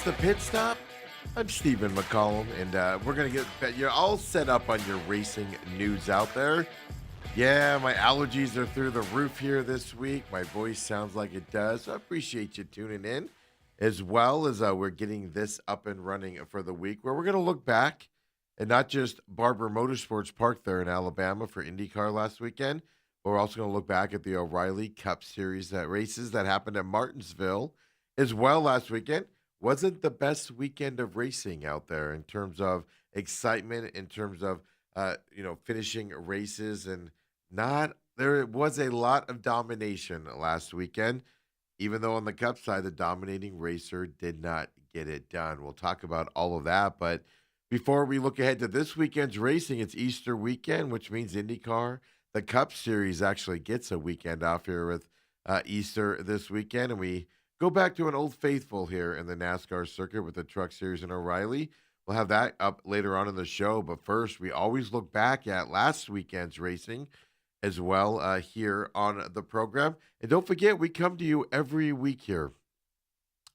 It's the pit stop. I'm Stephen McCollum, and we're gonna get you're all set up on your racing news out there. Yeah, my allergies are through the roof here this week. My voice sounds like it does. So I appreciate you tuning in, as well as we're getting this up and running for the week, where we're gonna look back and not just Barber Motorsports Park there in Alabama for IndyCar last weekend. But we're also gonna look back at the O'Reilly Cup Series that races that happened at Martinsville as well last weekend. Wasn't the best weekend of racing out there in terms of excitement, in terms of finishing races, and not there was a lot of domination last weekend. Even though on the Cup side, the dominating racer did not get it done. We'll talk about all of that, but before we look ahead to this weekend's racing, it's Easter weekend, which means IndyCar, the Cup Series, actually gets a weekend off here with Easter this weekend, and we go back to an old faithful here in the NASCAR circuit with the Truck Series and O'Reilly. We'll have that up later on in the show. But first, we always look back at last weekend's racing as well here on the program. And don't forget, we come to you every week here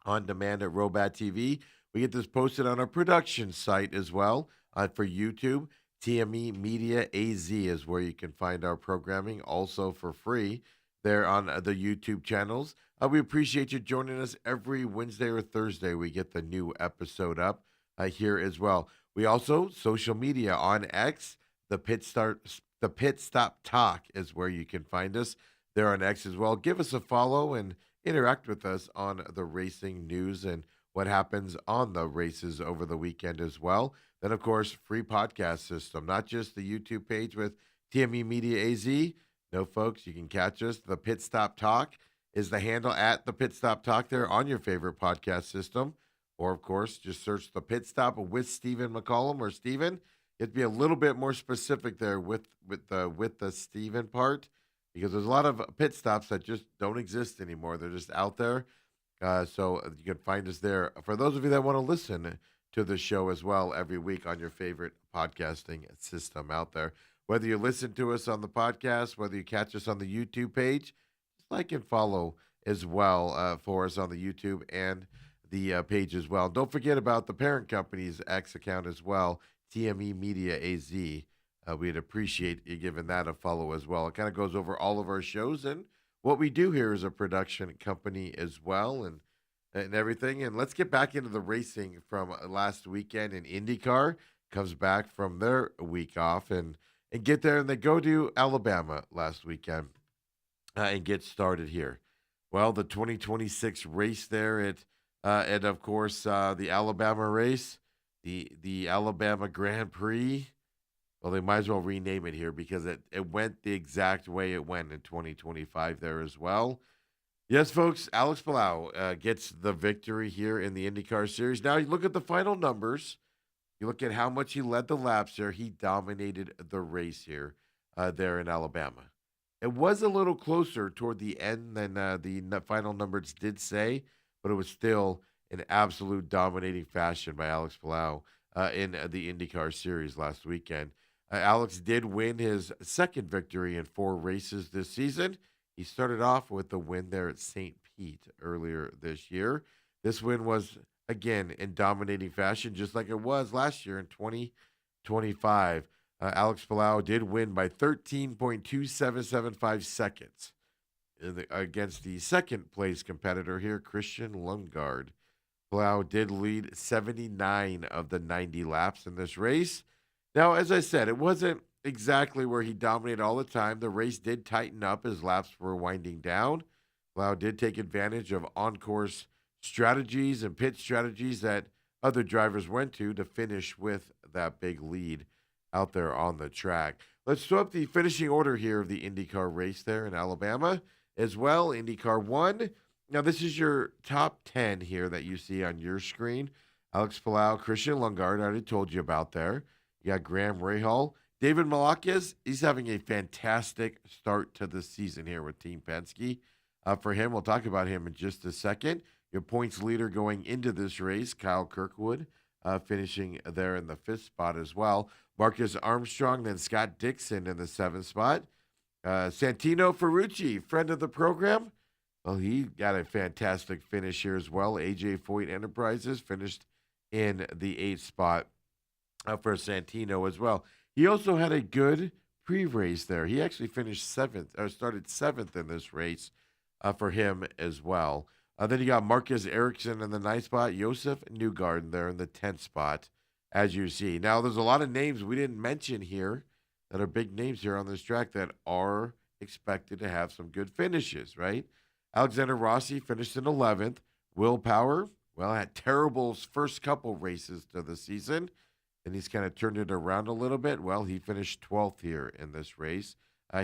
on demand at Robat TV. We get this posted on our production site as well for YouTube. TME Media AZ is where you can find our programming also for free there on the YouTube channels. We appreciate you joining us every Wednesday or Thursday. We get the new episode up here as well. We also social media on X. The Pit Stop Talk is where you can find us there on X as well. Give us a follow and interact with us on the racing news and what happens on the races over the weekend as well. Then, of course, free podcast system, not just the YouTube page with TME Media AZ. No, folks, you can catch us. The Pit Stop Talk is the handle at the Pit Stop Talk there on your favorite podcast system. Or, of course, just search the Pit Stop with Stephen McCollum or Stephen. It'd be a little bit more specific there with the Stephen part, because there's a lot of pit stops that just don't exist anymore. They're just out there. So you can find us there. For those of you that want to listen to the show as well every week on your favorite podcasting system out there. Whether you listen to us on the podcast, whether you catch us on the YouTube page, just like and follow as well for us on the YouTube and the page as well. Don't forget about the parent company's X account as well, TME Media AZ. We'd appreciate you giving that a follow as well. It kind of goes over all of our shows and what we do here as a production company as well and everything. And let's get back into the racing from last weekend in IndyCar. Comes back from their week off and get there, and they go to Alabama last weekend and get started here. Well, the 2026 race there at of course, the Alabama race, the Alabama Grand Prix. Well, they might as well rename it here because it went the exact way it went in 2025 there as well. Yes, folks, Alex Palau gets the victory here in the IndyCar Series. Now, you look at the final numbers. You look at how much he led the laps there. He dominated the race here there in Alabama. It was a little closer toward the end than the final numbers did say, but it was still an absolute dominating fashion by Alex Palau in the IndyCar Series last weekend. Alex did win his second victory in 4 races this season. He started off with the win there at St. Pete earlier this year. This win was, again, in dominating fashion, just like it was last year in 2025. Alex Palau did win by 13.2775 seconds against the second place competitor here, Christian Lundgaard. Palau did lead 79 of the 90 laps in this race. Now, as I said, it wasn't exactly where he dominated all the time. The race did tighten up as laps were winding down. Palau did take advantage of on-course strategies and pit strategies that other drivers went to finish with that big lead out there on the track. Let's throw up the finishing order here of the IndyCar race there in Alabama as well. IndyCar 1. Now, this is your top 10 here that you see on your screen. Alex Palau, Christian Lundgaard, I already told you about there. You got Graham Rahal. David Malakis, he's having a fantastic start to the season here with Team Penske. For him, we'll talk about him in just a second. Your points leader going into this race, Kyle Kirkwood, finishing there in the 5th spot as well. Marcus Armstrong, then Scott Dixon in the 7th spot. Santino Ferrucci, friend of the program, Well, he got a fantastic finish here as well. AJ Foyt Enterprises finished in the eighth spot for Santino as well. He also had a good pre-race there. He actually finished seventh, or started seventh in this race for him as well. Then you got Marcus Erickson in the ninth spot, Josef Newgarden there in the 10th spot, as you see. Now, there's a lot of names we didn't mention here that are big names here on this track that are expected to have some good finishes, right? Alexander Rossi finished in 11th. Will Power, well, had terrible first couple races to the season, and he's kind of turned it around a little bit. Well, he finished 12th here in this race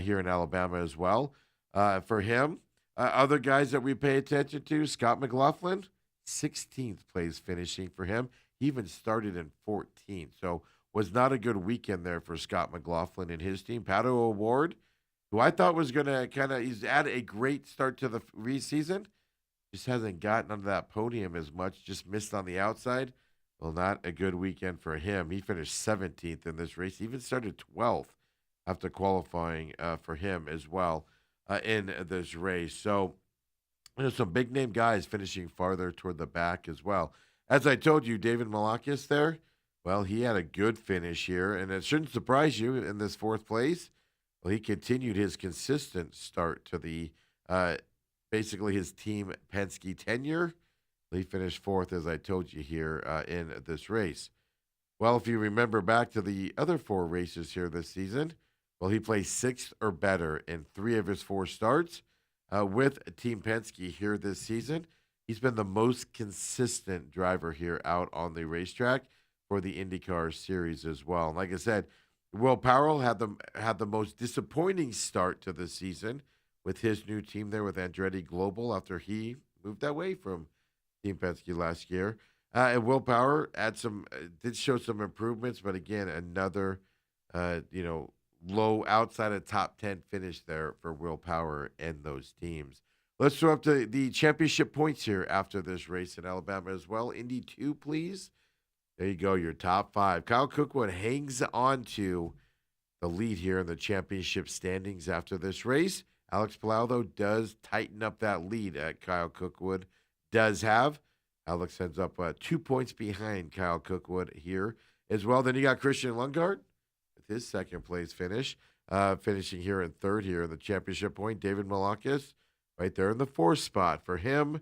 here in Alabama as well. For him, other guys that we pay attention to, Scott McLaughlin, 16th place finishing for him. He even started in 14th. So was not a good weekend there for Scott McLaughlin and his team. Pato O'Ward, who I thought was going to he's had a great start to the season, just hasn't gotten onto that podium as much, just missed on the outside. Well, not a good weekend for him. He finished 17th in this race, he even started 12th after qualifying for him as well in this race. So, some big name guys finishing farther toward the back as well. As I told you, David Malakis there, well, he had a good finish here, and it shouldn't surprise you in this fourth place. Well, he continued his consistent start to the basically his team Penske tenure. He finished fourth, as I told you here in this race. Well, if you remember back to the other four races here this season, well, he placed sixth or better in three of his four starts with Team Penske here this season. He's been the most consistent driver here out on the racetrack for the IndyCar series as well. And like I said, Will Powell had the most disappointing start to the season with his new team there with Andretti Global after he moved away from Team Penske last year. And Will Power did show some improvements, but again, another, low outside of top 10 finish there for Will Power and those teams. Let's throw up to the championship points here after this race in Alabama as well. Indy 2, please. There you go, your top five. Kyle Cookwood hangs on to the lead here in the championship standings after this race. Alex Palau, though, does tighten up that lead at Kyle Cookwood. Does have. Alex ends up 2 points behind Kyle Cookwood here as well. Then you got Christian Lundgaard with his second place finish, finishing here in third here in the championship point. David Malakis right there in the fourth spot for him.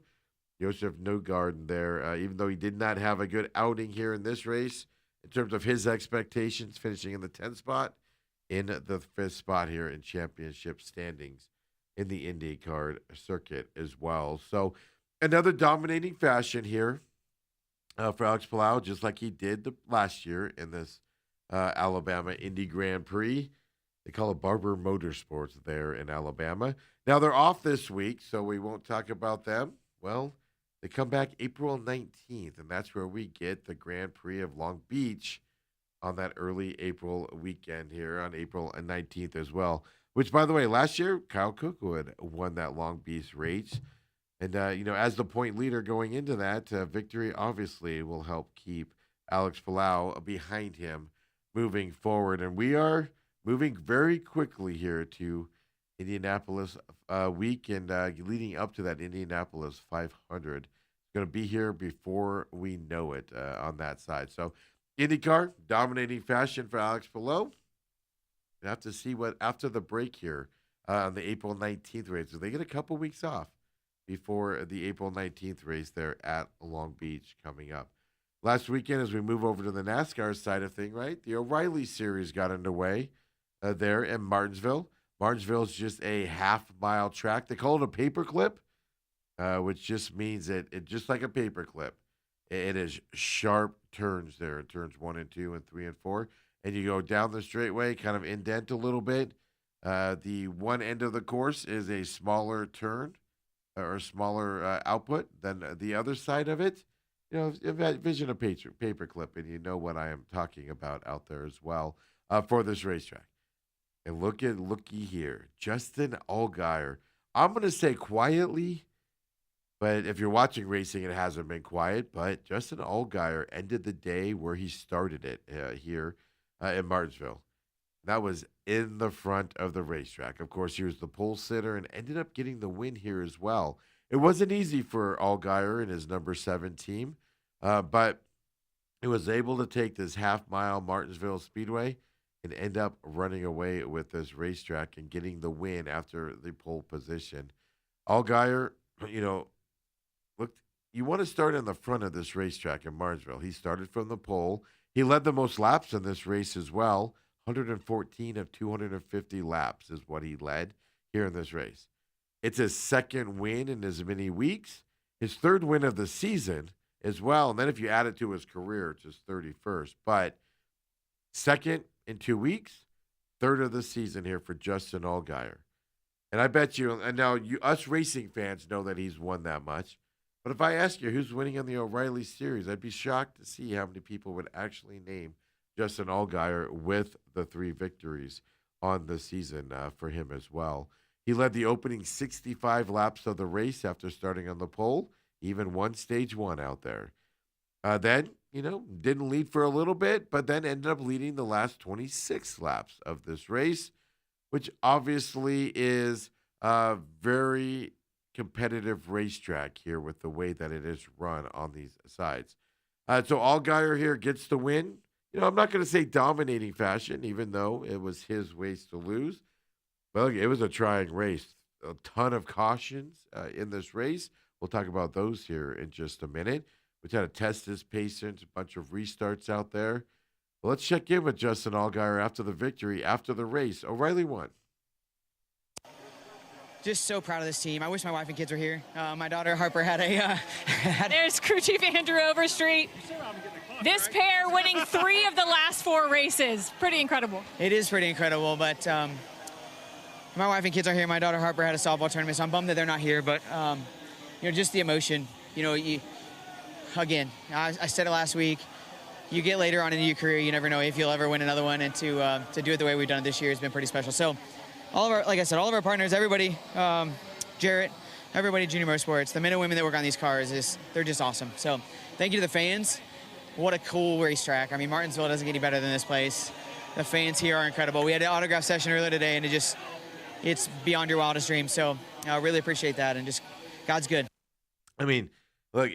Josef Newgarden there, even though he did not have a good outing here in this race in terms of his expectations, finishing in the 10th spot, in the fifth spot here in championship standings in the IndyCar circuit as well. So another dominating fashion here for Alex Palau, just like he did last year in this Alabama Indy Grand Prix. They call it Barber Motorsports there in Alabama. Now they're off this week, so we won't talk about them. Well, they come back April 19th, and that's where we get the Grand Prix of Long Beach on that early April weekend here on April 19th as well. Which, by the way, last year, Kyle Cookwood won that Long Beach race. And, as the point leader going into that, victory obviously will help keep Alex Palau behind him moving forward. And we are moving very quickly here to Indianapolis week and leading up to that Indianapolis 500. It's going to be here before we know it on that side. So IndyCar, dominating fashion for Alex Palau. We have to see what after the break here on the April 19th race. So they get a couple weeks off before the April 19th race there at Long Beach coming up. Last weekend, as we move over to the NASCAR side of thing, right, the O'Reilly Series got underway there in Martinsville. Martinsville is just a half-mile track. They call it a paperclip, which just means it just like a paperclip. It is sharp turns there, turns 1 and 2 and 3 and 4. And you go down the straightway, kind of indent a little bit. The one end of the course is a smaller turn or smaller output than the other side of it. Vision a paper clip, and you know what I am talking about out there as well for this racetrack. And looky here, Justin Allgaier. I'm going to say quietly, but if you're watching racing, it hasn't been quiet. But Justin Allgaier ended the day where he started it here in Martinsville. That was in the front of the racetrack. Of course, he was the pole sitter and ended up getting the win here as well. It wasn't easy for Allgaier and his number 7 team, but he was able to take this half mile Martinsville Speedway and end up running away with this racetrack and getting the win after the pole position. Allgaier, you know, looked, you want to start in the front of this racetrack in Martinsville. He started from the pole. He led the most laps in this race as well. 114 of 250 laps is what he led here in this race. It's his second win in as many weeks, his third win of the season as well. And then if you add it to his career, it's his 31st. But second in 2 weeks, third of the season here for Justin Allgaier. And I bet you, and now us racing fans know that he's won that much. But if I ask you who's winning on the O'Reilly Series, I'd be shocked to see how many people would actually name Justin Allgaier with the 3 victories on the season for him as well. He led the opening 65 laps of the race after starting on the pole, even won stage 1 out there. Then, didn't lead for a little bit, but then ended up leading the last 26 laps of this race, which obviously is a very competitive racetrack here with the way that it is run on these sides. So Allgaier here gets the win. I'm not going to say dominating fashion, even though it was his race to lose. Well, it was a trying race. A ton of cautions in this race. We'll talk about those here in just a minute. We had to test his patience, a bunch of restarts out there. Well, let's check in with Justin Allgaier after the victory, after the race. O'Reilly won. Just so proud of this team. I wish my wife and kids were here. My daughter Harper had a... There's crew chief Andrew Overstreet. This pair winning 3 of the last 4 races. Pretty incredible. It is pretty incredible, but my wife and kids are here. My daughter Harper had a softball tournament, so I'm bummed that they're not here, but just the emotion. Again, I said it last week, you get later on in your career, you never know if you'll ever win another one, and to do it the way we've done it this year has been pretty special. So all of our partners, everybody, Jarrett, everybody, Junior Motorsports, the men and women that work on these cars, they're just awesome. So thank you to the fans. What a cool racetrack. I mean, Martinsville doesn't get any better than this place. The fans here are incredible. We had an autograph session earlier today, and it's beyond your wildest dreams. So I really appreciate that, and just God's good. I mean, look,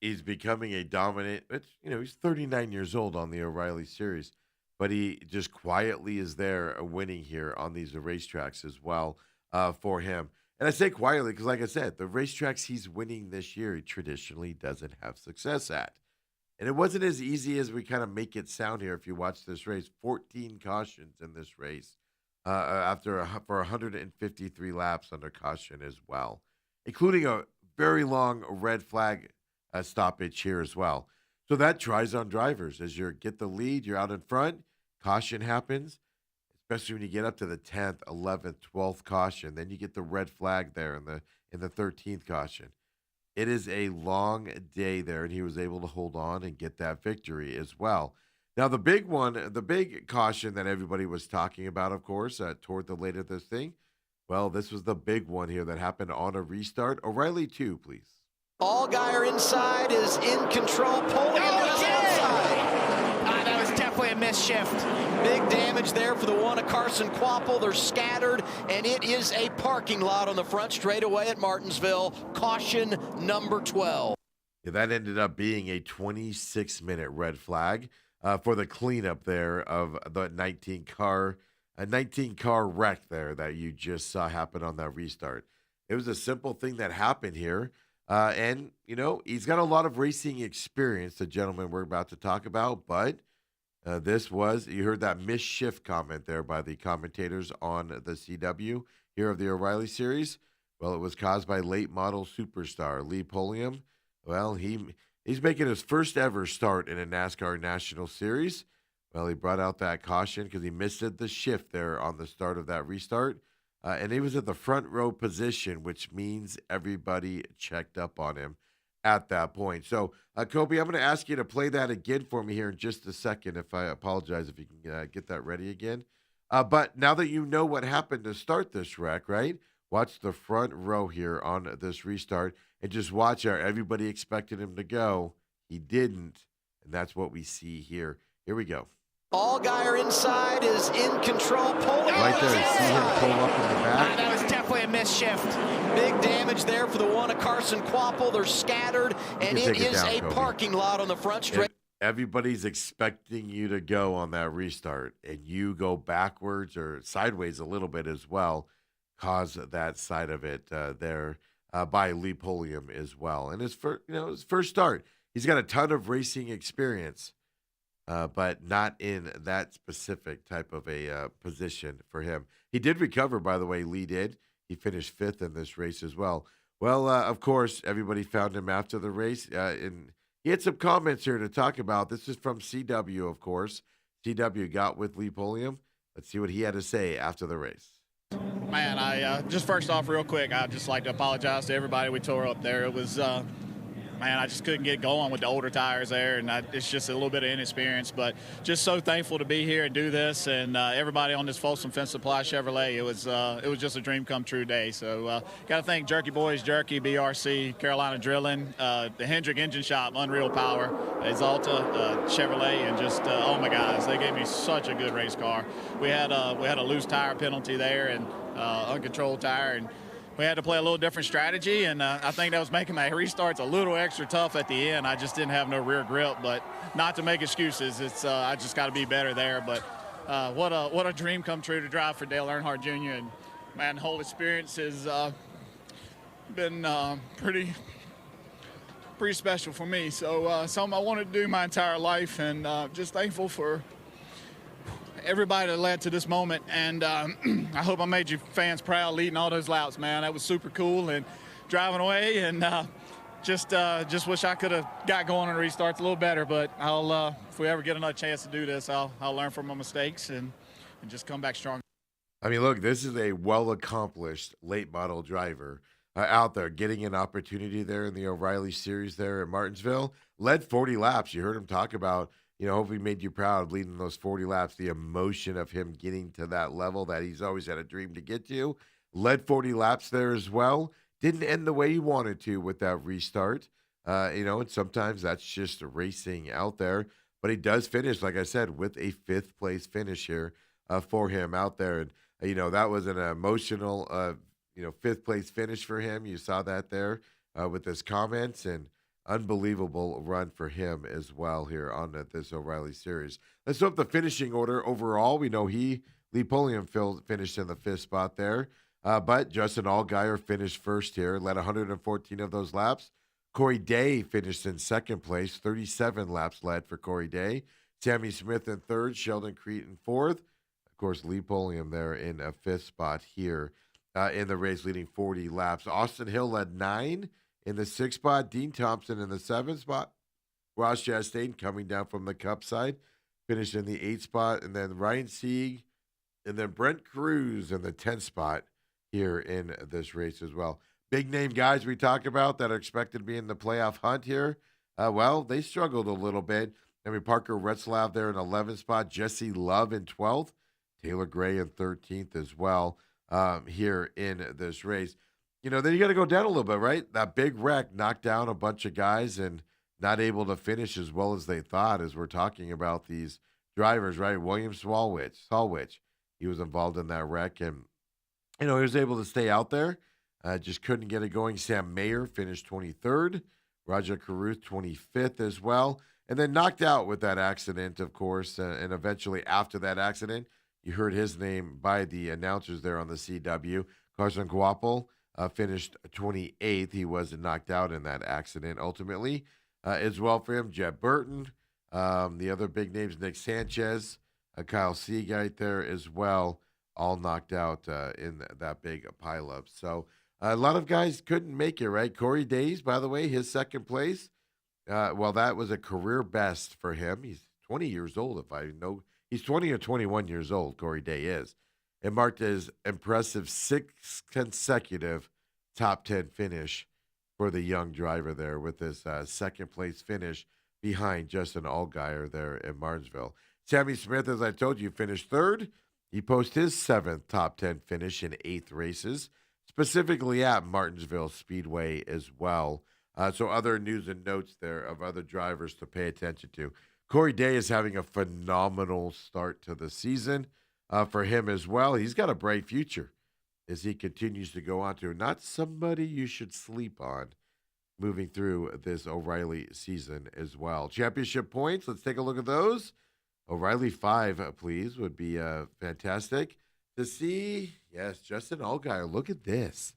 he's becoming a dominant. He's 39 years old on the O'Reilly Series, but he just quietly is there winning here on these racetracks as well for him. And I say quietly because, like I said, the racetracks he's winning this year, he traditionally doesn't have success at. And it wasn't as easy as we kind of make it sound here if you watch this race. 14 cautions in this race for 153 laps under caution as well, including a very long red flag stoppage here as well. So that tries on drivers. As you get the lead, you're out in front, caution happens, especially when you get up to the 10th, 11th, 12th caution. Then you get the red flag there in the 13th caution. It is a long day there, and he was able to hold on and get that victory as well. Now, the big caution that everybody was talking about, of course, toward the late of this thing, well, this was the big one here that happened on a restart. O'Reilly 2, please. Allgaier inside is in control, pulling him to the outside. That was definitely a misshift. Big damage there for the one of Carson Quapple. They're scattered, and it is a parking lot on the front straightaway at Martinsville. Caution number 12. Yeah, that ended up being a 26-minute red flag for the cleanup there of the 19-car wreck there that you just saw happen on that restart. It was a simple thing that happened here. And, he's got a lot of racing experience, the gentleman we're about to talk about, but you heard that misshift comment there by the commentators on the CW here of the O'Reilly Series. Well, it was caused by late model superstar Lee Pulliam. Well, he's making his first ever start in a NASCAR National Series. Well, he brought out that caution because he missed the shift there on the start of that restart. And he was at the front row position, which means everybody checked up on him at that point. So, Kobe, I'm going to ask you to play that again for me here in just a second. If I apologize if you can get that ready again. But now that you know what happened to start this wreck, right? Watch the front row here on this restart and just watch how everybody expected him to go. He didn't, and that's what we see here. Here we go. Allgaier inside is in control, pulling Right there, you see him pull up in the back. That was definitely a misshift. Big damage there for the one of Carson Quapple. They're scattered, and it is a parking lot on the front straight. Everybody's expecting you to go on that restart, and you go backwards or sideways a little bit as well, cause that side of it there by Lee Pulliam as well. And his first start, he's got a ton of racing experience, but not in that specific type of a position for him. He did recover, by the way. Lee did. He finished 5th in this race as well. Well, of course, everybody found him after the race, and he had some comments here to talk about. This is from CW, of course. CW got with Lee Pulliam. Let's see what he had to say after the race. Man, I just first off, real quick, I'd just like to apologize to everybody we tore up there. It was, man, I just couldn't get going with the older tires there, and it's just a little bit of inexperience. But just so thankful to be here and do this, and everybody on this Folsom Fence Supply Chevrolet. It was just a dream come true day. So got to thank Jerky Boys, Jerky, BRC, Carolina Drilling, the Hendrick Engine Shop, Unreal Power, Exalta, Chevrolet, and just all my guys. They gave me such a good race car. We had a loose tire penalty there and uncontrolled tire, and we had to play a little different strategy, and I think that was making my restarts a little extra tough at the end. I just didn't have no rear grip, but not to make excuses. It's I just got to be better there. But what a dream come true to drive for Dale Earnhardt Jr. And man, the whole experience has been pretty special for me. So something I wanted to do my entire life, and just thankful for everybody that led to this moment, and I hope I made you fans proud leading all those laps, man. That was super cool, and driving away, and just wish I could have got going and restarts a little better, but I'll if we ever get another chance to do this, I'll learn from my mistakes and just come back strong. I mean, look, this is a well-accomplished late model driver out there getting an opportunity there in the O'Reilly Series there at Martinsville. Led 40 laps. You heard him talk about, hopefully made you proud leading those 40 laps, the emotion of him getting to that level that he's always had a dream to get to. Led 40 laps there as well. Didn't end the way he wanted to with that restart. And sometimes that's just racing out there. But he does finish, like I said, with a 5th place finish here for him out there. And, that was an emotional, 5th place finish for him. You saw that there with his comments, and unbelievable run for him as well here on this O'Reilly Series. Let's look at the finishing order overall. We know Lee Pulliam finished in the 5th spot there, but Justin Allgaier finished first here, led 114 of those laps. Corey Day finished in 2nd place, 37 laps led for Corey Day. Sammy Smith in 3rd, Sheldon Creed in 4th. Of course, Lee Pulliam there in a 5th spot here in the race, leading 40 laps. Austin Hill led 9. In the 6th spot, Dean Thompson in the 7th spot. Ross Chastain coming down from the Cup side, finished in the 8th spot. And then Ryan Sieg, and then Brent Cruz in the 10th spot here in this race as well. Big name guys we talk about that are expected to be in the playoff hunt here. They struggled a little bit. I mean, Parker Retzlaff there in 11th spot. Jesse Love in 12th. Taylor Gray in 13th as well here in this race. Then you got to go down a little bit, right? That big wreck knocked down a bunch of guys and not able to finish as well as they thought, as we're talking about these drivers, right? William Salwich, he was involved in that wreck, and, he was able to stay out there, just couldn't get it going. Sam Mayer finished 23rd, Raja Caruth 25th as well, and then knocked out with that accident, of course, and eventually after that accident, you heard his name by the announcers there on the CW. Carson Quapple finished 28th. He was knocked out in that accident ultimately as well for him. Jeb Burton, the other big names, Nick Sanchez, Kyle Seagate there as well, all knocked out in that big pileup. So a lot of guys couldn't make it, right? Corey Days, by the way, his 2nd place. That was a career best for him. He's 20 years old, if I know. He's 20 or 21 years old, Corey Day is. It marked his impressive 6th consecutive top 10 finish for the young driver there with his 2nd place finish behind Justin Allgaier there in Martinsville. Sammy Smith, as I told you, finished 3rd. He posted his 7th top 10 finish in 8 races, specifically at Martinsville Speedway as well. So other news and notes there of other drivers to pay attention to. Corey Day is having a phenomenal start to the season for him as well. He's got a bright future as he continues to go on to not somebody you should sleep on moving through this O'Reilly season as well. Championship points, let's take a look at those. O'Reilly 5, please, would be fantastic to see. Yes, Justin Allgaier, look at this.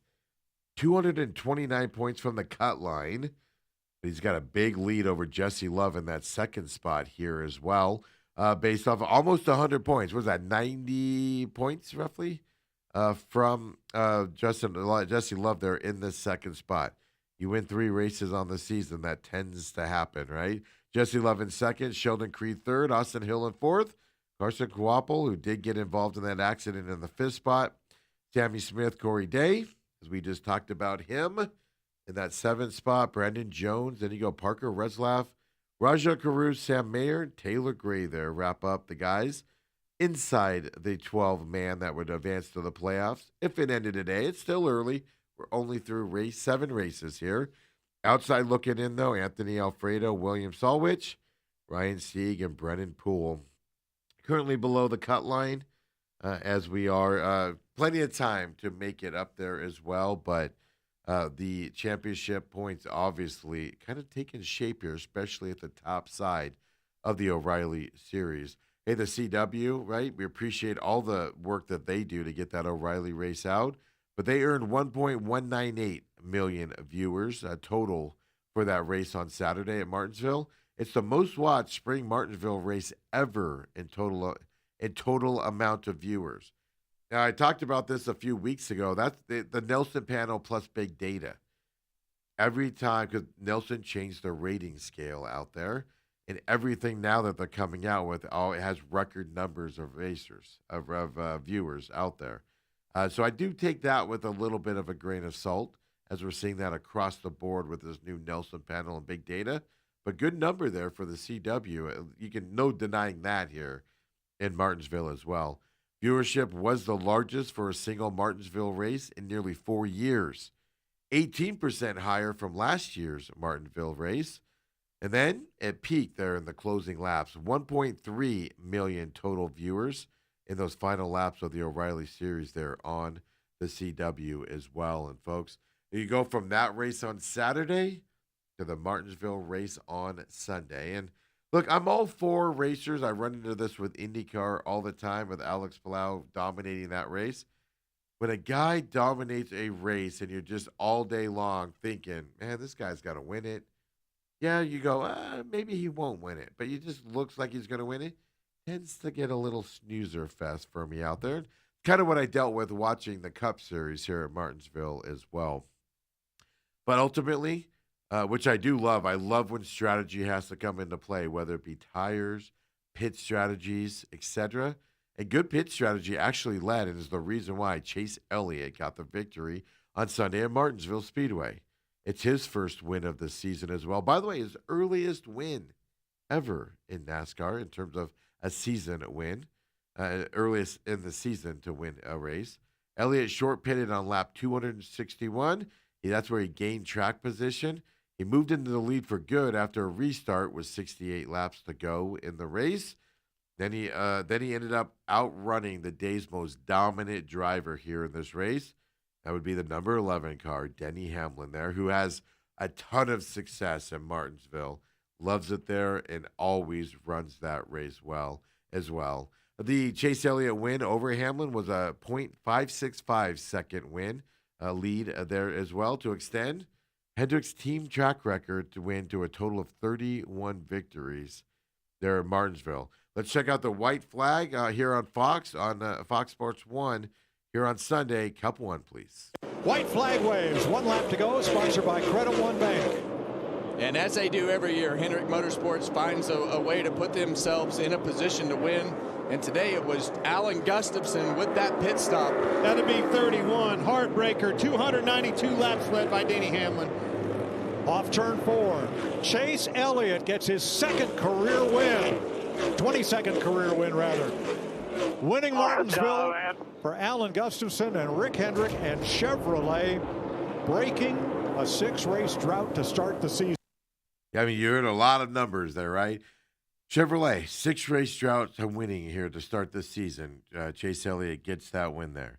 229 points from the cut line. He's got a big lead over Jesse Love in that second spot here as well, based off almost 100 points. What was that, 90 points roughly from Jesse Love there in the second spot. You win 3 races on the season, that tends to happen, right? Jesse Love in second, Sheldon Creed third, Austin Hill in fourth, Carson Kwapel, who did get involved in that accident in the fifth spot, Sammy Smith, Corey Day, as we just talked about him. In that 7th spot, Brandon Jones. Then you go Parker Reslaf, Raja Carew, Sam Mayer, Taylor Gray there. Wrap up the guys inside the 12-man that would advance to the playoffs. If it ended today, it's still early. We're only through 7 races here. Outside looking in, though, Anthony Alfredo, William Solwich, Ryan Sieg, and Brennan Poole. Currently below the cut line as we are. Plenty of time to make it up there as well, but the championship points obviously kind of taking shape here, especially at the top side of the O'Reilly series. Hey, the CW, right? We appreciate all the work that they do to get that O'Reilly race out, but they earned 1.198 million viewers total for that race on Saturday at Martinsville. It's the most watched spring Martinsville race ever in total amount of viewers. Now, I talked about this a few weeks ago. That's the Nelson panel plus big data. Every time, because Nelson changed the rating scale out there, and everything now that they're coming out with, it has record numbers of racers, of viewers out there. So I do take that with a little bit of a grain of salt, as we're seeing that across the board with this new Nelson panel and big data. But good number there for the CW. You can no denying that here in Martinsville as well. Viewership was the largest for a single Martinsville race in nearly 4 years, 18% higher from last year's Martinsville race. And then it peaked there in the closing laps, 1.3 million total viewers in those final laps of the O'Reilly series there on the CW as well. And folks, you go from that race on Saturday to the Martinsville race on Sunday. And look, I'm all for racers. I run into this with IndyCar all the time with Alex Palau dominating that race. When a guy dominates a race and you're just all day long thinking, man, this guy's got to win it. Yeah, you go, maybe he won't win it, but he just looks like he's going to win it. Tends to get a little snoozer fest for me out there. Kind of what I dealt with watching the Cup Series here at Martinsville as well. But ultimately, which I do love. I love when strategy has to come into play, whether it be tires, pit strategies, etc. And good pit strategy actually led and is the reason why Chase Elliott got the victory on Sunday at Martinsville Speedway. It's his first win of the season as well. By the way, his earliest win ever in NASCAR in terms of a season win, earliest in the season to win a race. Elliott short pitted on lap 261. That's where he gained track position. He moved into the lead for good after a restart with 68 laps to go in the race. Then he ended up outrunning the day's most dominant driver here in this race. That would be the number 11 car, Denny Hamlin there, who has a ton of success in Martinsville. Loves it there and always runs that race well as well. The Chase Elliott win over Hamlin was a .565 second win, lead there as well to extend Hendrick's team track record to win to a total of 31 victories there in Martinsville. Let's check out the white flag here on Fox Sports 1 here on Sunday. Cup 1, please. White flag waves, 1 lap to go, sponsored by Credit One Bank. And as they do every year, Hendrick Motorsports finds a way to put themselves in a position to win. And today it was Alan Gustafson with that pit stop. That'd be 31. Heartbreaker, 292 laps led by Denny Hamlin. Off turn 4. Chase Elliott gets his 2nd career win. 22nd career win, rather. Winning Martinsville for Alan Gustafson and Rick Hendrick and Chevrolet, breaking a 6-race drought to start the season. I mean, you heard a lot of numbers there, right? Chevrolet, 6-race drought to winning here to start this season. Chase Elliott gets that win there.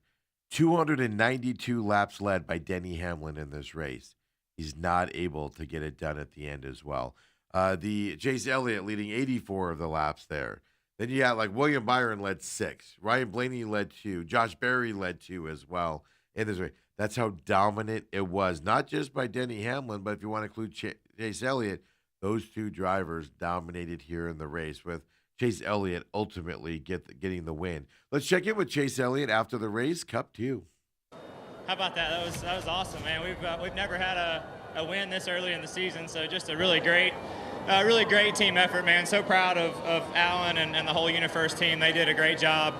292 laps led by Denny Hamlin in this race. He's not able to get it done at the end as well. The Chase Elliott leading 84 of the laps there. Then you got like William Byron led 6. Ryan Blaney led 2. Josh Berry led 2 as well in this race. That's how dominant it was, not just by Denny Hamlin, but if you want to include Chase Elliott, those two drivers dominated here in the race with Chase Elliott ultimately getting the win. Let's check in with Chase Elliott after the race, Cup 2. How about that? That was awesome, man. We've never had a win this early in the season, so just a really great team effort, man. So proud of Alan and the whole Universe team. They did a great job.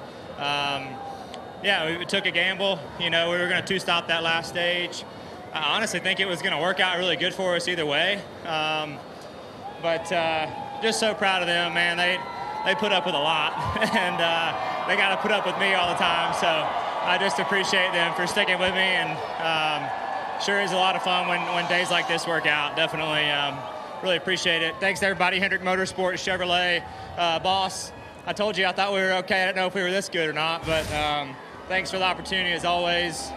We took a gamble. You know, we were going to two-stop that last stage. I honestly think it was going to work out really good for us either way. But just so proud of them, man. They put up with a lot, and they got to put up with me all the time. So I just appreciate them for sticking with me, and sure is a lot of fun when days like this work out. Definitely really appreciate it. Thanks to everybody, Hendrick Motorsports, Chevrolet, boss. I told you I thought we were okay. I didn't know if we were this good or not, but thanks for the opportunity as always.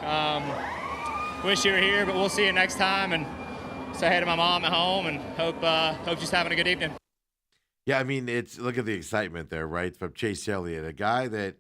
Wish you were here, but we'll see you next time, and say hey to my mom at home, and hope she's having a good evening. Yeah, I mean, look at the excitement there, right? From Chase Elliott, a guy that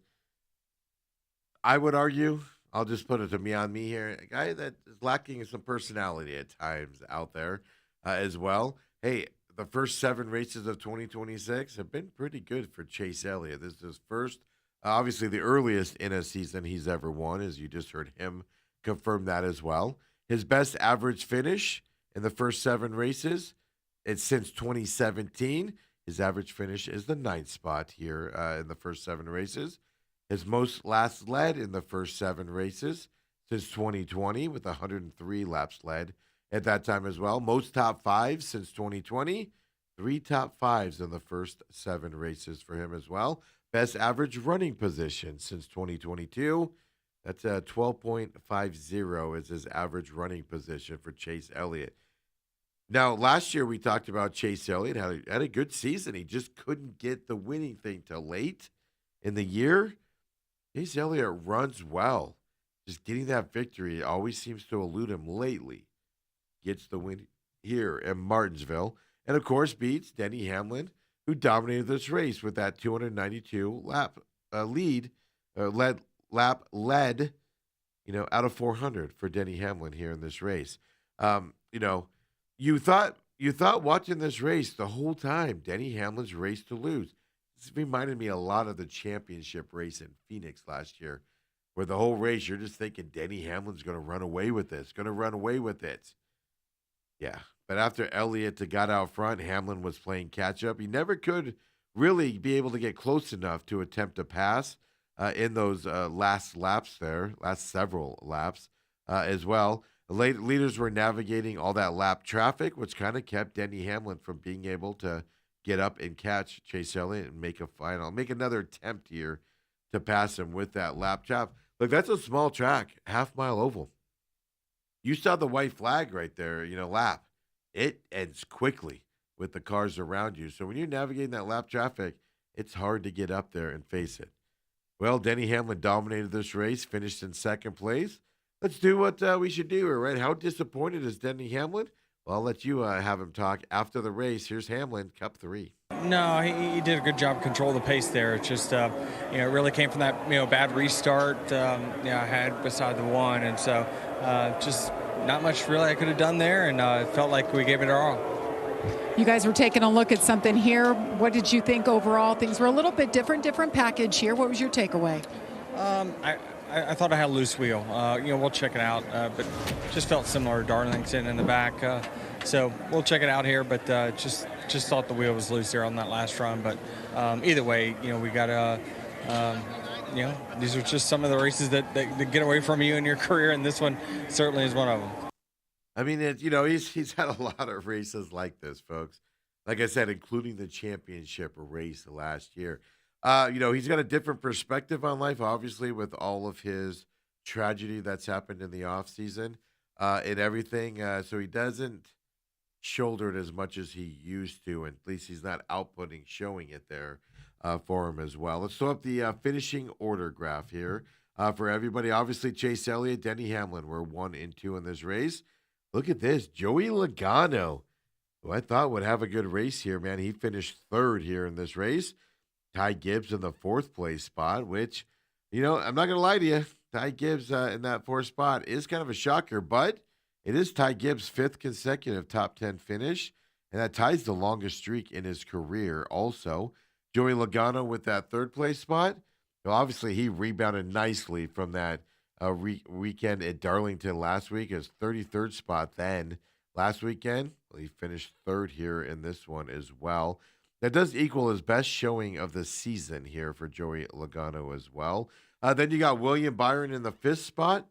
I would argue, I'll just put it to me on me here, a guy that is lacking some personality at times out there as well. Hey, the first 7 races of 2026 have been pretty good for Chase Elliott. This is his first, obviously the earliest in a season he's ever won, as you just heard him confirm that as well. His best average finish in the first 7 races, it's since 2017. His average finish is the 9th spot here in the first 7 races. His most laps led in the first 7 races since 2020 with 103 laps led at that time as well. Most top 5s since 2020. 3 top 5s in the first 7 races for him as well. Best average running position since 2022. That's a 12.50 is his average running position for Chase Elliott. Now, last year we talked about Chase Elliott had a good season. He just couldn't get the winning thing till late in the year. Chase Elliott runs well. Just getting that victory always seems to elude him lately. Gets the win here in Martinsville. And, of course, beats Denny Hamlin, who dominated this race with that 292 lap led, out of 400 for Denny Hamlin here in this race. You thought watching this race the whole time, Denny Hamlin's race to lose. This reminded me a lot of the championship race in Phoenix last year, where the whole race you're just thinking Denny Hamlin's going to run away with this, going to run away with it. Yeah, but after Elliott got out front, Hamlin was playing catch up. He never could really be able to get close enough to attempt a pass in those last several laps as well. The leaders were navigating all that lap traffic, which kind of kept Denny Hamlin from being able to get up and catch Chase Elliott and make another attempt here to pass him with that lap trap. Look, that's a small track, half-mile oval. You saw the white flag right there, lap. It ends quickly with the cars around you. So when you're navigating that lap traffic, it's hard to get up there and face it. Well, Denny Hamlin dominated this race, finished in second place. Let's do what we should do here, right? How disappointed is Denny Hamlin? Well, I'll let you have him talk after the race. Here's Hamlin, Cup 3. No, he did a good job control the pace there. It's just, it really came from that, bad restart, I had beside the one. And so just not much really I could have done there. And it felt like we gave it our all. You guys were taking a look at something here. What did you think overall? Things were a little bit different package here. What was your takeaway? I thought I had a loose wheel. We'll check it out, but just felt similar to Darlington in the back. So we'll check it out here, but just thought the wheel was loose there on that last run. But either way, we got to, these are just some of the races that get away from you in your career, and this one certainly is one of them. I mean, he's had a lot of races like this, folks. Like I said, including the championship race last year. He's got a different perspective on life, obviously, with all of his tragedy that's happened in the offseason and everything. So he doesn't shouldered as much as he used to, and at least he's not outputting, showing it there for him as well. Let's throw up the finishing order graph here for everybody. Obviously, Chase Elliott, Denny Hamlin were 1 and 2 in this race. Look at this, Joey Logano, who I thought would have a good race here, man. He finished 3rd here in this race. Ty Gibbs in the 4th place spot, which, I'm not going to lie to you. Ty Gibbs in that 4th spot is kind of a shocker, but it is Ty Gibbs' 5th consecutive top 10 finish, and that ties the longest streak in his career also. Joey Logano with that 3rd place spot. Well, obviously, he rebounded nicely from that weekend at Darlington last week. His 33rd spot then last weekend. Well, he finished 3rd here in this one as well. That does equal his best showing of the season here for Joey Logano as well. Then you got William Byron in the 5th spot.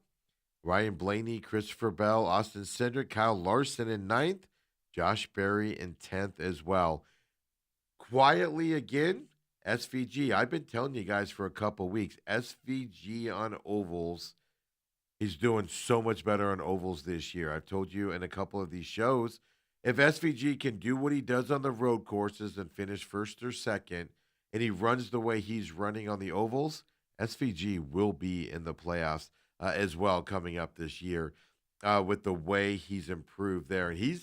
Ryan Blaney, Christopher Bell, Austin Cindric, Kyle Larson in 9th. Josh Berry in 10th as well. Quietly again, SVG. I've been telling you guys for a couple weeks, SVG on ovals. He's doing so much better on ovals this year. I've told you in a couple of these shows, if SVG can do what he does on the road courses and finish 1st or 2nd, and he runs the way he's running on the ovals, SVG will be in the playoffs as well coming up this year with the way he's improved there. And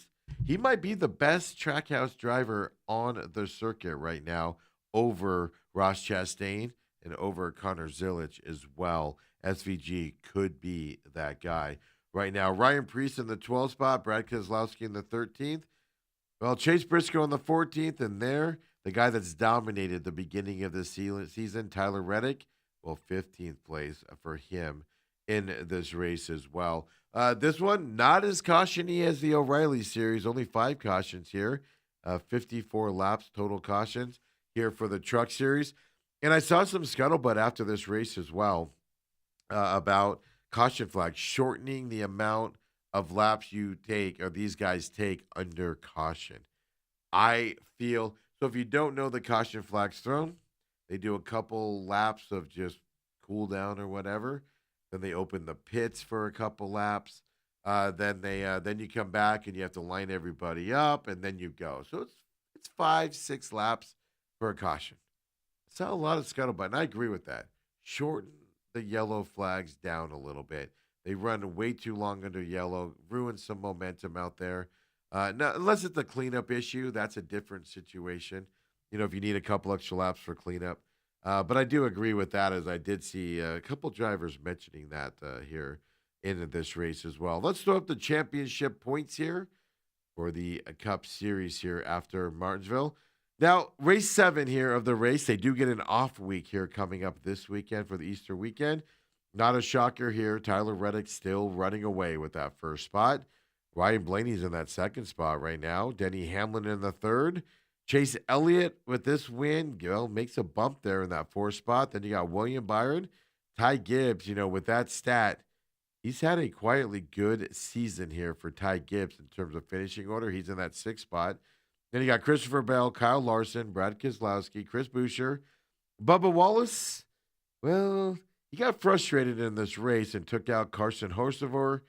he might be the best Trackhouse driver on the circuit right now over Ross Chastain and over Connor Zilic as well. SVG could be that guy right now. Ryan Preece in the 12th spot, Brad Keselowski in the 13th. Well, Chase Briscoe in the 14th, and there, the guy that's dominated the beginning of the season, Tyler Reddick, well, 15th place for him in this race as well. This one, not as caution-y as the O'Reilly series, only 5 cautions here, 54 laps total cautions here for the Truck Series. And I saw some scuttlebutt after this race as well about caution flags, shortening the amount of laps you take, or these guys take, under caution. I feel, so if you don't know the caution flags thrown, they do a couple laps of just cool down or whatever. Then they open the pits for a couple laps. Then you come back and you have to line everybody up, and then you go. So it's 5-6 laps for a caution. It's not a lot of scuttlebutt, and I agree with that. Shorten the yellow flags down a little bit. They run way too long under yellow, ruin some momentum out there. Now, unless it's a cleanup issue, that's a different situation. If you need a couple extra laps for cleanup. But I do agree with that, as I did see a couple drivers mentioning that here in this race as well. Let's throw up the championship points here for the Cup Series here after Martinsville. Now, race 7 here of the race, they do get an off week here coming up this weekend for the Easter weekend. Not a shocker here. Tyler Reddick still running away with that 1st spot. Ryan Blaney's in that 2nd spot right now. Denny Hamlin in the 3rd. Chase Elliott with this win, makes a bump there in that 4th spot. Then you got William Byron. Ty Gibbs, with that stat, he's had a quietly good season here for Ty Gibbs in terms of finishing order. He's in that 6th spot. Then you got Christopher Bell, Kyle Larson, Brad Keselowski, Chris Buescher. Bubba Wallace, well, he got frustrated in this race and took out Carson Hocevar.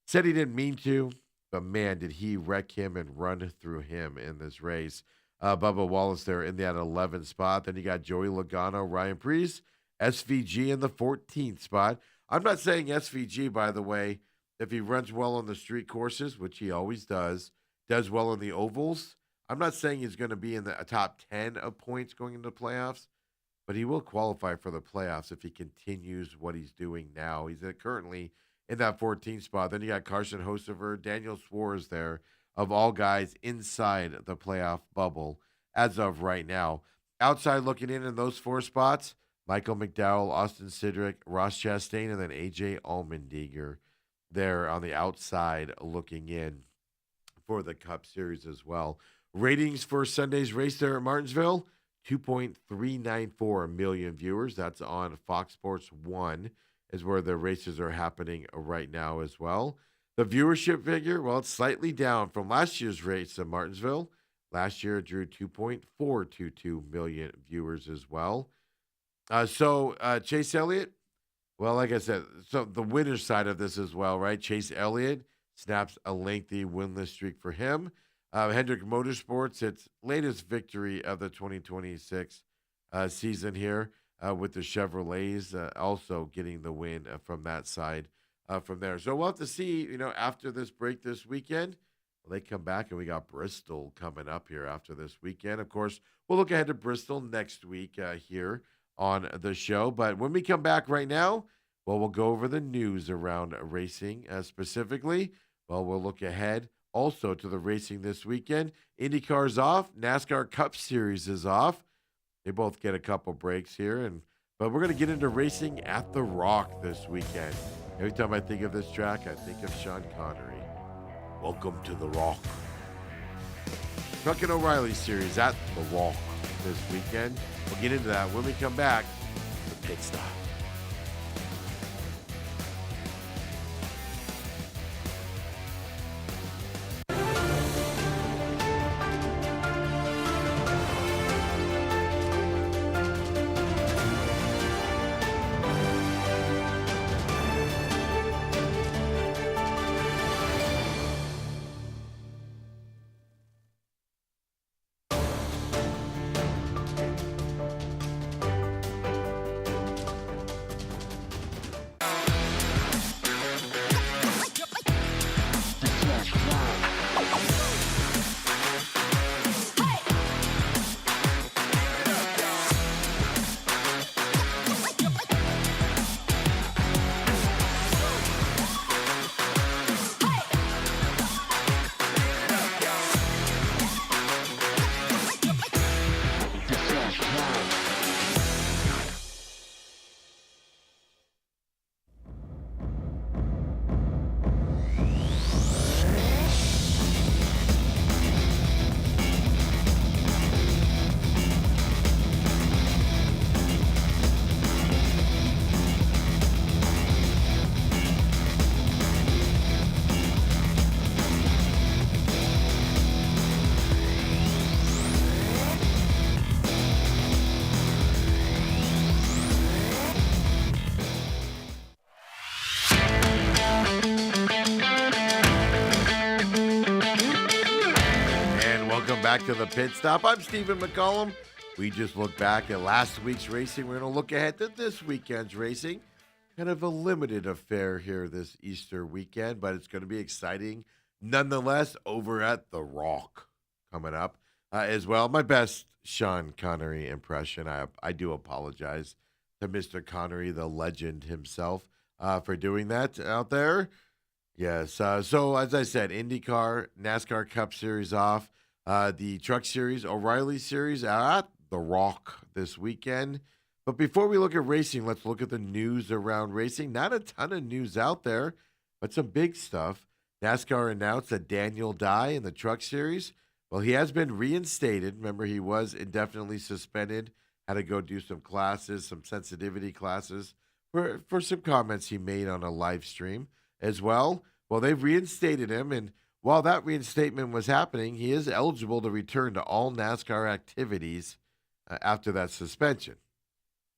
Said he didn't mean to, but man, did he wreck him and run through him in this race. Bubba Wallace there in that 11th spot. Then you got Joey Logano, Ryan Preece, SVG in the 14th spot. I'm not saying SVG, by the way, if he runs well on the street courses, which he always does well in the ovals, I'm not saying he's going to be in the top 10 of points going into the playoffs, but he will qualify for the playoffs if he continues what he's doing now. He's currently in that 14th spot. Then you got Carson Hocevar, Daniel Suarez there, of all guys inside the playoff bubble as of right now. Outside looking in those 4 spots, Michael McDowell, Austin Cindric, Ross Chastain, and then A.J. Allmendinger there on the outside looking in for the Cup Series as well. Ratings for Sunday's race there at Martinsville, 2.394 million viewers. That's on Fox Sports 1 is where the races are happening right now as well. The viewership figure, well, it's slightly down from last year's race at Martinsville. Last year it drew 2.422 million viewers as well. Chase Elliott, well, like I said, so the winner's side of this as well, right? Chase Elliott snaps a lengthy winless streak for him. Hendrick Motorsports, its latest victory of the 2026 season here with the Chevrolets, also getting the win from that side from there. So we'll have to see, after this break this weekend, they come back and we got Bristol coming up here after this weekend. Of course, we'll look ahead to Bristol next week here on the show. But when we come back right now, well, we'll go over the news around racing specifically. Well, we'll look ahead also to the racing this weekend. IndyCar's off. NASCAR Cup Series is off. They both get a couple breaks here. But we're going to get into racing at the Rock this weekend. Every time I think of this track, I think of Sean Connery. Welcome to the Rock. Truck and O'Reilly Series at the Rock this weekend. We'll get into that when we come back. The Pit Stop. Back to the Pit Stop. I'm Stephen McCollum. We just looked back at last week's racing. We're going to look ahead to this weekend's racing. Kind of a limited affair here this Easter weekend, but it's going to be exciting nonetheless over at The Rock coming up as well. My best Sean Connery impression. I do apologize to Mr. Connery, the legend himself, for doing that out there. Yes. So as I said, IndyCar, NASCAR Cup Series off. The Truck Series, O'Reilly Series at The Rock this weekend. But before we look at racing, let's look at the news around racing. Not a ton of news out there, but some big stuff. NASCAR announced that Daniel Dye in the Truck Series, well, he has been reinstated. Remember, he was indefinitely suspended, had to go do some classes, some sensitivity classes for some comments he made on a live stream as well. Well, they've reinstated him, and while that reinstatement was happening, he is eligible to return to all NASCAR activities after that suspension.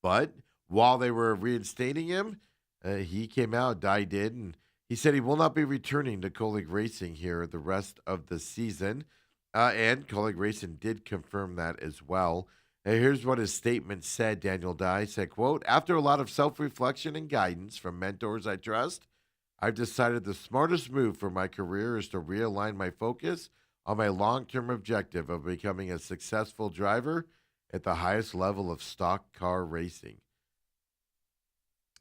But while they were reinstating him, he came out, Dye did, and he said he will not be returning to Colleague Racing here the rest of the season. And Colleague Racing did confirm that as well. Here's what his statement said. Daniel Dye said, quote, "After a lot of self-reflection and guidance from mentors I trust, I've decided the smartest move for my career is to realign my focus on my long-term objective of becoming a successful driver at the highest level of stock car racing.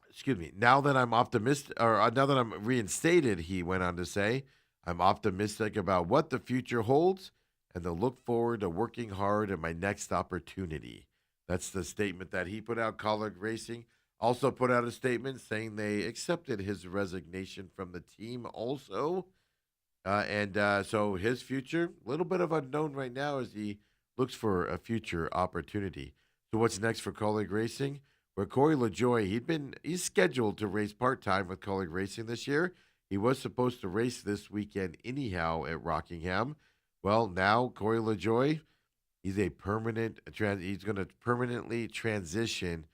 Excuse me. Now that I'm optimistic, or now that I'm reinstated," he went on to say, "I'm optimistic about what the future holds and to look forward to working hard at my next opportunity." That's the statement that he put out. Colleague Racing also put out a statement saying they accepted his resignation from the team also. So his future, a little bit of unknown right now as he looks for a future opportunity. So what's next for Colleague Racing? Where Corey LaJoie, he's scheduled to race part-time with Colleague Racing this year. He was supposed to race this weekend anyhow at Rockingham. Well, now Corey LaJoie, he's going to permanently transition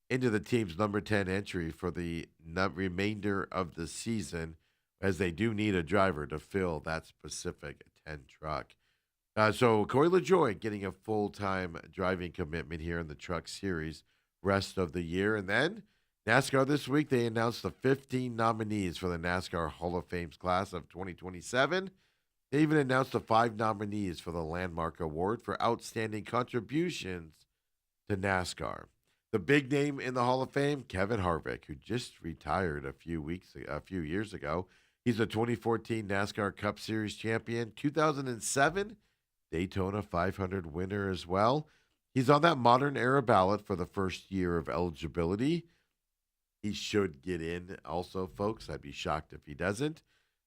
into the team's number 10 entry for the remainder of the season, as they do need a driver to fill that specific 10 truck. So Corey LaJoie getting a full-time driving commitment here in the Truck Series rest of the year. And then NASCAR this week, they announced the 15 nominees for the NASCAR Hall of Fame class of 2027. They even announced the 5 nominees for the Landmark Award for outstanding contributions to NASCAR. The big name in the Hall of Fame, Kevin Harvick, who just retired a few years ago. He's a 2014 NASCAR Cup Series champion, 2007 Daytona 500 winner as well. He's on that modern era ballot for the first year of eligibility. He should get in also, folks. I'd be shocked if he doesn't.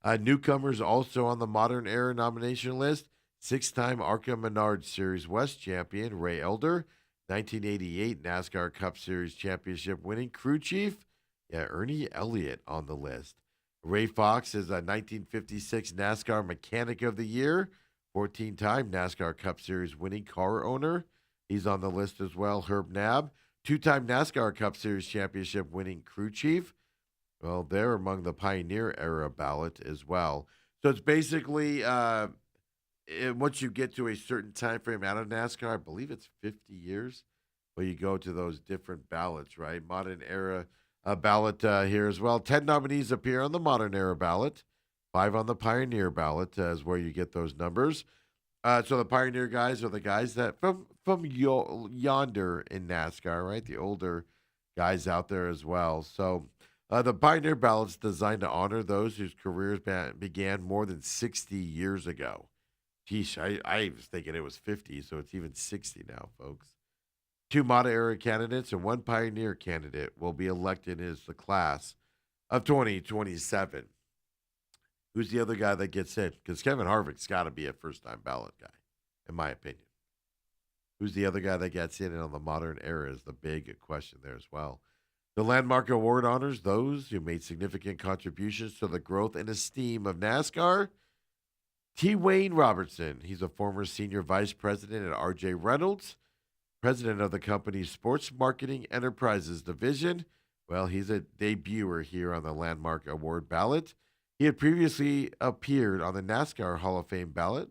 Newcomers also on the modern era nomination list. 6-time ARCA Menard Series West champion Ray Elder. 1988 NASCAR Cup Series championship winning crew chief, Ernie Elliott on the list. Ray Fox is a 1956 NASCAR Mechanic of the Year. 14-time NASCAR Cup Series winning car owner. He's on the list as well. Herb Nabb, 2-time NASCAR Cup Series championship winning crew chief. Well, they're among the Pioneer era ballot as well. So it's basically once you get to a certain time frame out of NASCAR, I believe it's 50 years, where you go to those different ballots, right? Modern era ballot here as well. 10 nominees appear on the modern era ballot. 5 on the Pioneer ballot is where you get those numbers. So the Pioneer guys are the guys that from yonder in NASCAR, right? The older guys out there as well. So the Pioneer ballot's designed to honor those whose careers began more than 60 years ago. Geesh, I was thinking it was 50, so it's even 60 now, folks. 2 modern era candidates and 1 Pioneer candidate will be elected as the class of 2027. Who's the other guy that gets in? Because Kevin Harvick's got to be a first-time ballot guy, in my opinion. Who's the other guy that gets in on the modern era is the big question there as well. The Landmark Award honors those who made significant contributions to the growth and esteem of NASCAR. T. Wayne Robertson, he's a former senior vice president at R.J. Reynolds, president of the company's Sports Marketing Enterprises division. Well, he's a debuter here on the Landmark Award ballot. He had previously appeared on the NASCAR Hall of Fame ballot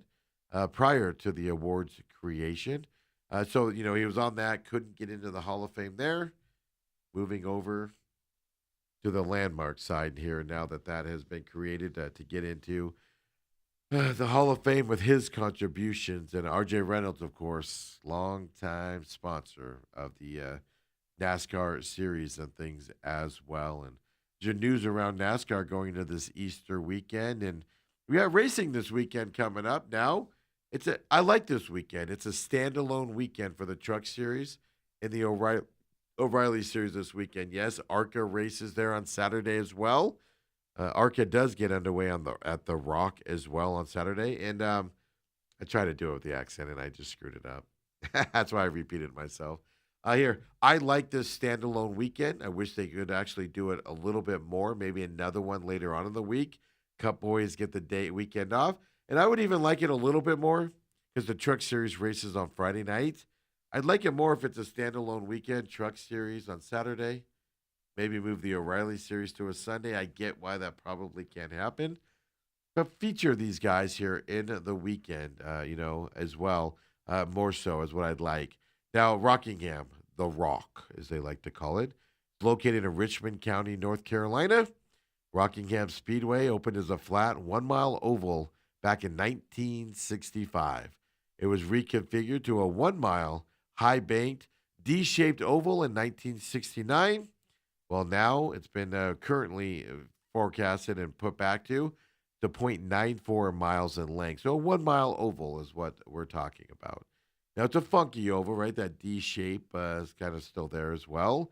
prior to the award's creation. So, he was on that, couldn't get into the Hall of Fame there. Moving over to the Landmark side here now that has been created to get into the Hall of Fame with his contributions. And R.J. Reynolds, of course, longtime sponsor of the NASCAR series and things as well. And your news around NASCAR going into this Easter weekend. And we got racing this weekend coming up. Now, I like this weekend. It's a standalone weekend for the Truck Series and the O'Reilly Series this weekend. Yes, ARCA races there on Saturday as well. ARCA does get underway at the Rock as well on Saturday. And I tried to do it with the accent, and I just screwed it up. That's why I repeated myself. I like this standalone weekend. I wish they could actually do it a little bit more, maybe another one later on in the week. Cup boys get the weekend off. And I would even like it a little bit more because the Truck Series races on Friday night. I'd like it more if it's a standalone weekend, Truck Series on Saturday. Maybe move the O'Reilly Series to a Sunday. I get why that probably can't happen. But feature these guys here in the weekend, as well. More so is what I'd like. Now, Rockingham, the Rock, as they like to call it, located in Richmond County, North Carolina. Rockingham Speedway opened as a flat 1-mile oval back in 1965. It was reconfigured to a 1-mile high-banked D-shaped oval in 1969. Well, now it's been currently forecasted and put back to 0.94 miles in length. So a 1-mile oval is what we're talking about. Now, it's a funky oval, right? That D shape is kind of still there as well.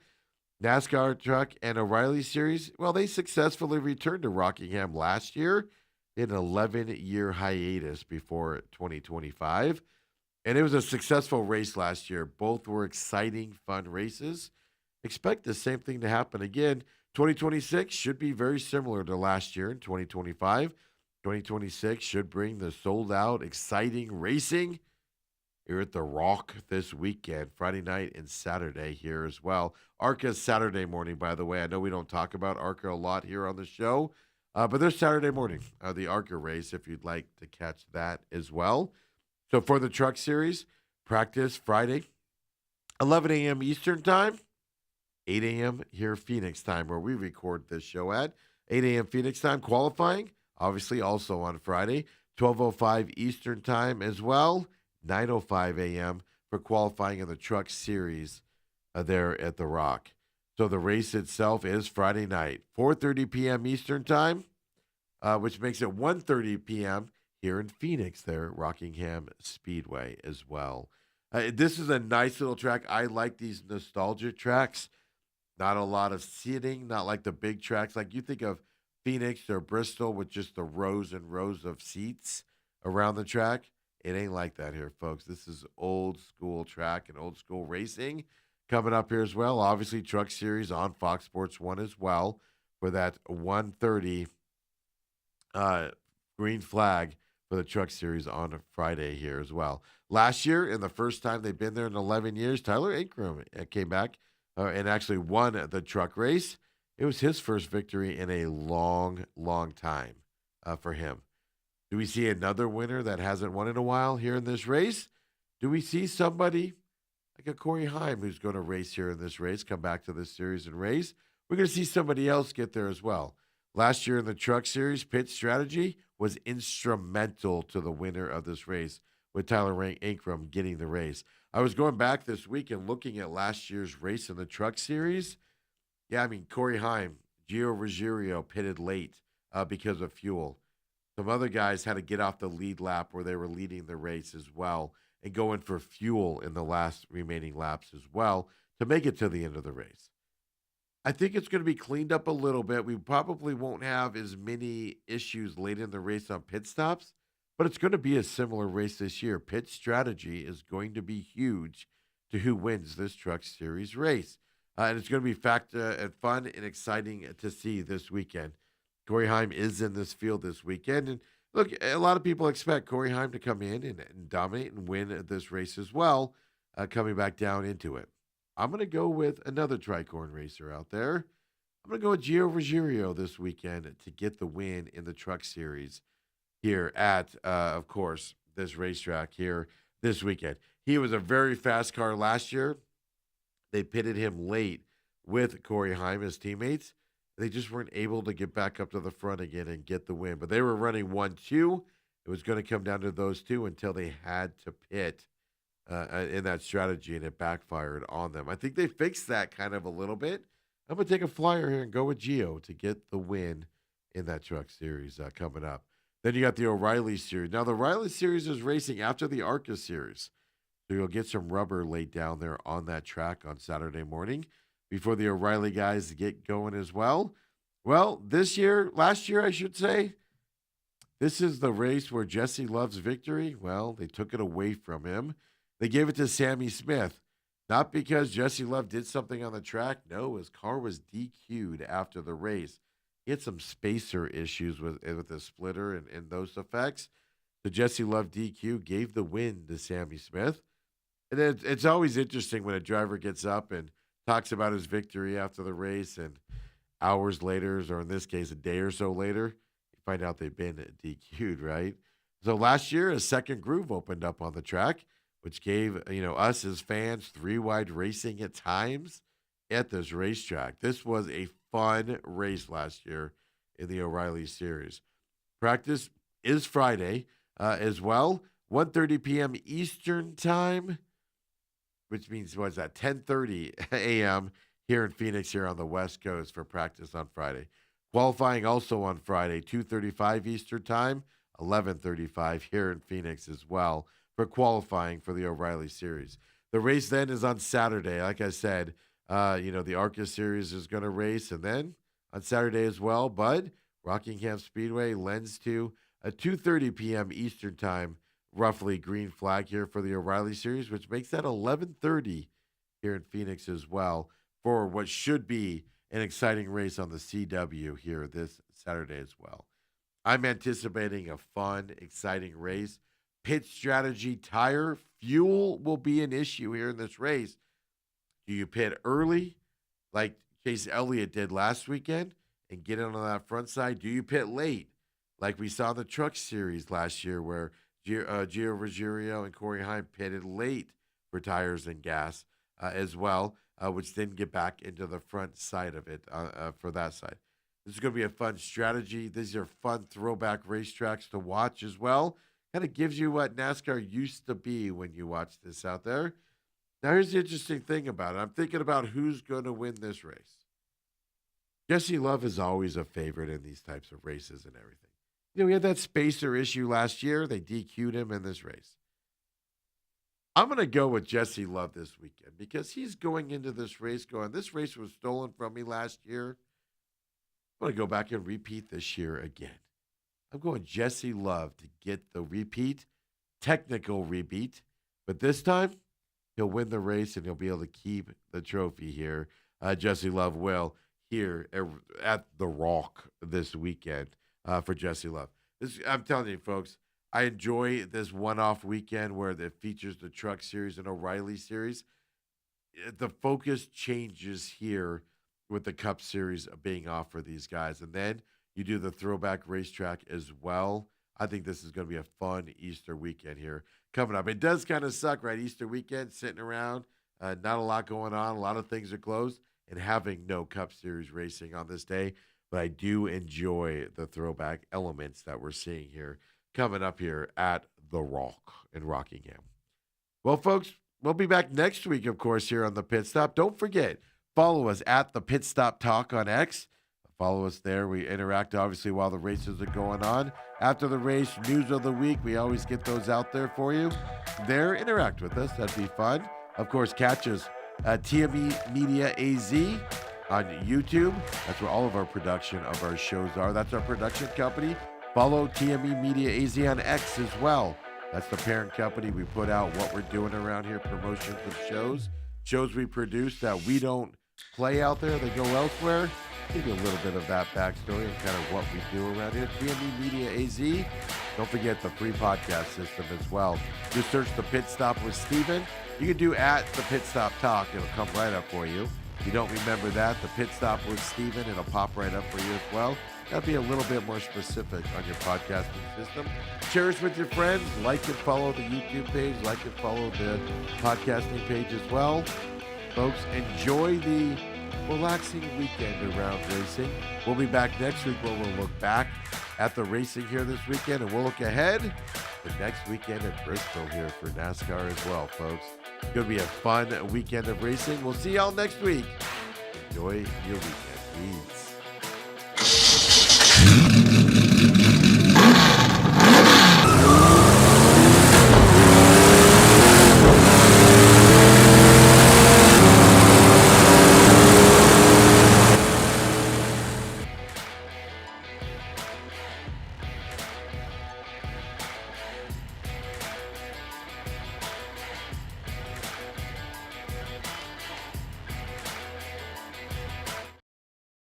NASCAR Truck and O'Reilly Series, well, they successfully returned to Rockingham last year in an 11-year hiatus before 2025. And it was a successful race last year. Both were exciting, fun races. Expect the same thing to happen again. 2026 should be very similar to last year in 2025. 2026 should bring the sold-out, exciting racing here at the Rock this weekend, Friday night and Saturday here as well. ARCA's Saturday morning, by the way. I know we don't talk about ARCA a lot here on the show, but there's Saturday morning, the ARCA race, if you'd like to catch that as well. So for the Truck Series, practice Friday, 11 a.m. Eastern Time, 8 a.m. here Phoenix time, where we record this show at 8 a.m. Phoenix time. Qualifying, obviously, also on Friday, 12:05 Eastern Time as well, 9:05 a.m. for qualifying in the Truck Series there at the Rock. So the race itself is Friday night, 4:30 p.m. Eastern Time, which makes it 1:30 p.m. here in Phoenix there at Rockingham Speedway as well. This is a nice little track. I like these nostalgia tracks. Not a lot of seating, not like the big tracks. Like you think of Phoenix or Bristol with just the rows and rows of seats around the track. It ain't like that here, folks. This is old school track and old school racing coming up here as well. Obviously, Truck Series on Fox Sports 1 as well for that 1:30 green flag for the Truck Series on a Friday here as well. Last year, and the first time they've been there in 11 years, Tyler Ankrum came back and actually won the truck race. It was his first victory in a long, long time for him. Do we see another winner that hasn't won in a while here in this race? Do we see somebody like a Corey Heim who's going to race here in this race, come back to this series and race? We're going to see somebody else get there as well. Last year in the Truck Series, pit strategy was instrumental to the winner of this race with Tyler Ankrum getting the race. I was going back this week and looking at last year's race in the Truck Series. Yeah, I mean, Corey Heim, Gio Ruggiero pitted late because of fuel. Some other guys had to get off the lead lap where they were leading the race as well and go in for fuel in the last remaining laps as well to make it to the end of the race. I think it's going to be cleaned up a little bit. We probably won't have as many issues late in the race on pit stops, but it's going to be a similar race this year. Pit strategy is going to be huge to who wins this Truck Series race. And it's going to be fun and exciting to see this weekend. Corey Heim is in this field this weekend. And look, a lot of people expect Corey Heim to come in and dominate and win this race as well, coming back down into it. I'm going to go with another tricorn racer out there. I'm going to go with Gio Ruggiero this weekend to get the win in the Truck Series here at, of course, this racetrack here this weekend. He was a very fast car last year. They pitted him late with Corey Heim as teammates. They just weren't able to get back up to the front again and get the win. But they were running 1-2. It was going to come down to those two until they had to pit in that strategy, and it backfired on them. I think they fixed that kind of a little bit. I'm going to take a flyer here and go with Gio to get the win in that Truck Series coming up. Then you got the O'Reilly Series. Now, the O'Reilly Series is racing after the ARCA Series. So you'll get some rubber laid down there on that track on Saturday morning before the O'Reilly guys get going as well. Well, last year, I should say, this is the race where Jesse Love's victory. Well, they took it away from him. They gave it to Sammy Smith, not because Jesse Love did something on the track. No, his car was DQ'd after the race. He had some spacer issues with the splitter and those effects. So Jesse Love DQ gave the win to Sammy Smith. And then it's always interesting when a driver gets up and talks about his victory after the race, and hours later, or in this case, a day or so later, you find out they've been DQ'd, right? So last year, a second groove opened up on the track, which gave us as fans three-wide racing at times at this racetrack. This was a fun race last year in the O'Reilly Series. Practice is Friday as well, 1:30 p.m. Eastern Time, which means, 10:30 a.m. here in Phoenix here on the West Coast for practice on Friday. Qualifying also on Friday, 2:35 Eastern Time, 11:35 here in Phoenix as well for qualifying for the O'Reilly Series. The race then is on Saturday. Like I said, the ARCA Series is going to race, and then on Saturday as well, Bud, Rockingham Speedway lends to a 2:30 p.m. Eastern Time, roughly green flag here for the O'Reilly Series, which makes that 11:30 here in Phoenix as well for what should be an exciting race on the CW here this Saturday as well. I'm anticipating a fun, exciting race. Pit strategy, tire, fuel will be an issue here in this race. Do you pit early like Chase Elliott did last weekend and get in on that front side? Do you pit late like we saw in the Truck Series last year where Gio Ruggiero and Corey Heim pitted late for tires and gas as well, which didn't get back into the front side of it for that side. This is going to be a fun strategy. These are fun throwback racetracks to watch as well. Kind of gives you what NASCAR used to be when you watch this out there. Now, here's the interesting thing about it. I'm thinking about who's going to win this race. Jesse Love is always a favorite in these types of races and everything. You know, we had that spacer issue last year. They DQ'd him in this race. I'm going to go with Jesse Love this weekend because he's going into this race going, this race was stolen from me last year. I'm going to go back and repeat this year again. I'm going Jesse Love to get the repeat, technical repeat, but this time he'll win the race and he'll be able to keep the trophy here. Jesse Love will here at the Rock this weekend for Jesse Love. I'm telling you, folks, I enjoy this one-off weekend where it features the Truck Series and O'Reilly Series. The focus changes here with the Cup Series being off for these guys. And then you do the throwback racetrack as well. I think this is going to be a fun Easter weekend here coming up. It does kind of suck, right? Easter weekend, sitting around, not a lot going on. A lot of things are closed and having no Cup Series racing on this day. But I do enjoy the throwback elements that we're seeing here coming up here at The Rock in Rockingham. Well, folks, we'll be back next week, of course, here on the Pit Stop. Don't forget, follow us at the Pit Stop Talk on X. Follow us there. We interact, obviously, while the races are going on. After the race, news of the week, we always get those out there for you. There, interact with us. That'd be fun. Of course, catch us at TME Media AZ on YouTube. That's where all of our production of our shows are. That's our production company. Follow TME Media AZ on X as well. That's the parent company. We put out what we're doing around here, promotions of shows we produce that we don't play out there, they go elsewhere. Give you a little bit of that backstory and kind of what we do around here. TME Media AZ. Don't forget the free podcast system as well. Just search The Pit Stop with Steven. You can do at The Pit Stop Talk. It'll come right up for you. If you don't remember that, The Pit Stop with Steven, it'll pop right up for you as well. That'll be a little bit more specific on your podcasting system. Share us with your friends. Like and follow the YouTube page. Like and follow the podcasting page as well. Folks, enjoy the relaxing weekend around racing. We'll be back next week where we'll look back at the racing here this weekend, and we'll look ahead to next weekend at Bristol here for NASCAR as well, folks. It's going to be a fun weekend of racing. We'll see y'all next week. Enjoy your weekend. Peace.